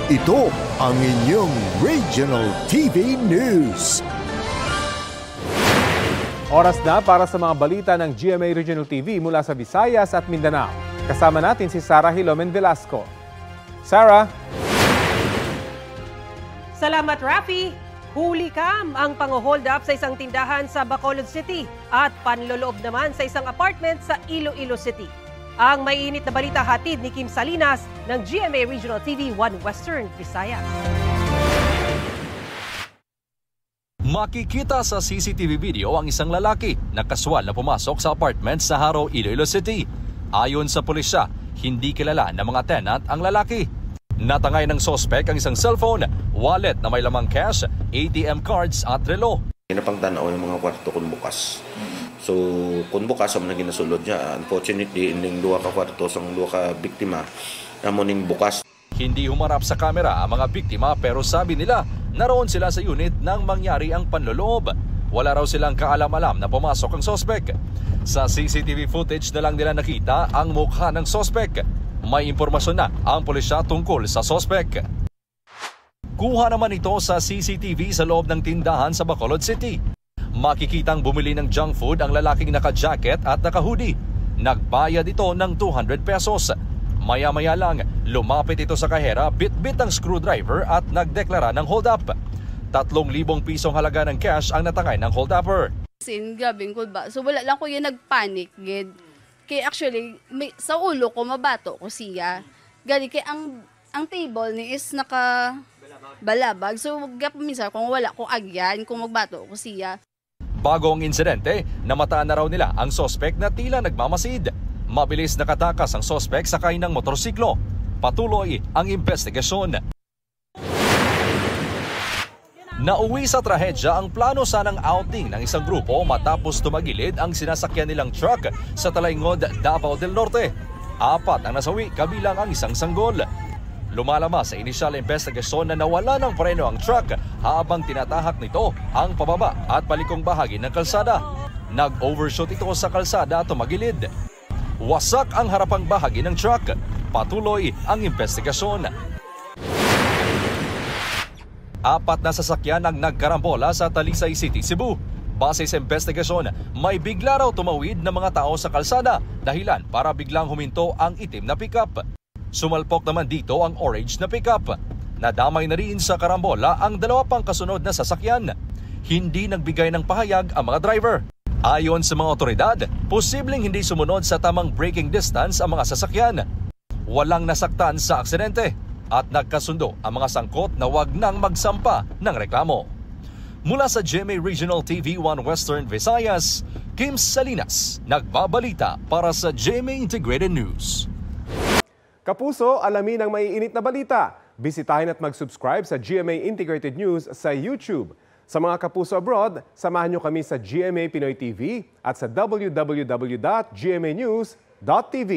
Ito ang inyong Regional TV News. Oras na para sa mga balita ng GMA Regional TV mula sa Visayas at Mindanao. Kasama natin si Sarah Hilomen Velasco. Sarah? Salamat, Rafi. Huli cam ang pang-hold up sa isang tindahan sa Bacolod City at panloloob naman sa isang apartment sa Iloilo City. Ang maiinit na balita hatid ni Kim Salinas ng GMA Regional TV 1 Western Visayas. Makikita sa CCTV video ang isang lalaki na kaswal na pumasok sa apartment sa Haro, Iloilo City. Ayon sa pulisya, hindi kilala ng mga tenant ang lalaki. Natangay ng sospek ang isang cellphone, wallet na may lamang cash, ATM cards at relo. Napang tanaw ng mga kwarto kung bukas. So kung bukas ang ginasulod niya, unfortunately, ining duha ka kwarto sa duha ka biktima namuning bukas. Hindi humarap sa kamera ang mga biktima pero sabi nila naroon sila sa unit nang mangyari ang panloloob. Wala raw silang kaalam-alam na pumasok ang sospek. Sa CCTV footage na lang nila nakita ang mukha ng sospek. May impormasyon na ang pulisya tungkol sa sospek. Kuha naman ito sa CCTV sa loob ng tindahan sa Bacolod City. Makikitang bumili ng junk food ang lalaking naka-jacket at naka-hoodie. Nagbayad ito ng 200 pesos. Maya-maya lang, lumapit ito sa kahera, bit-bit ang screwdriver at nagdeklara ng hold-up. 3,000 pisong halaga ng cash ang natangay ng hold-upper. Gabing ko ba? So wala lang ko yung nagpanic, gid. Kaya actually, sa ulo ko, mabato ko siya. Gali, kaya ang table ni is naka-balabag. So, minsan, kung wala ko agyan, kung magbato ko siya. Bagong insidente, namataan na raw nila ang sospek na tila nagmamasid. Mabilis nakatakas ang sospek sakay ng motorsiklo. Patuloy ang investigasyon. Nauwi sa trahedya ang plano sanang outing ng isang grupo matapos tumagilid ang sinasakyan nilang truck sa Talaingod, Davao del Norte. 4 ang nasawi kabilang ang isang sanggol. Lumalabas sa inisyal investigasyon na nawala ng preno ang truck habang tinatahak nito ang pababa at palikong bahagi ng kalsada. Nag-overshoot ito sa kalsada at tumagilid. Wasak ang harapang bahagi ng truck. Patuloy ang investigasyon. 4 na sasakyan ang nagkarambola sa Talisay City, Cebu. Base sa investigasyon, may bigla raw tumawid na mga tao sa kalsada dahilan para biglang huminto ang itim na pickup. Sumalpok naman dito ang orange na pickup. Nadamay na rin sa karambola ang 2 pang kasunod na sasakyan. Hindi nagbigay ng pahayag ang mga driver. Ayon sa mga otoridad, posibleng hindi sumunod sa tamang braking distance ang mga sasakyan. Walang nasaktan sa aksidente. At nagkasundo ang mga sangkot na wag nang magsampa ng reklamo. Mula sa GMA Regional TV 1 Western Visayas, Kim Salinas, nagbabalita para sa GMA Integrated News. Kapuso, alamin ang maiinit na balita. Bisitahin at mag-subscribe sa GMA Integrated News sa YouTube. Sa mga kapuso abroad, samahan nyo kami sa GMA Pinoy TV at sa www.gmanews.tv.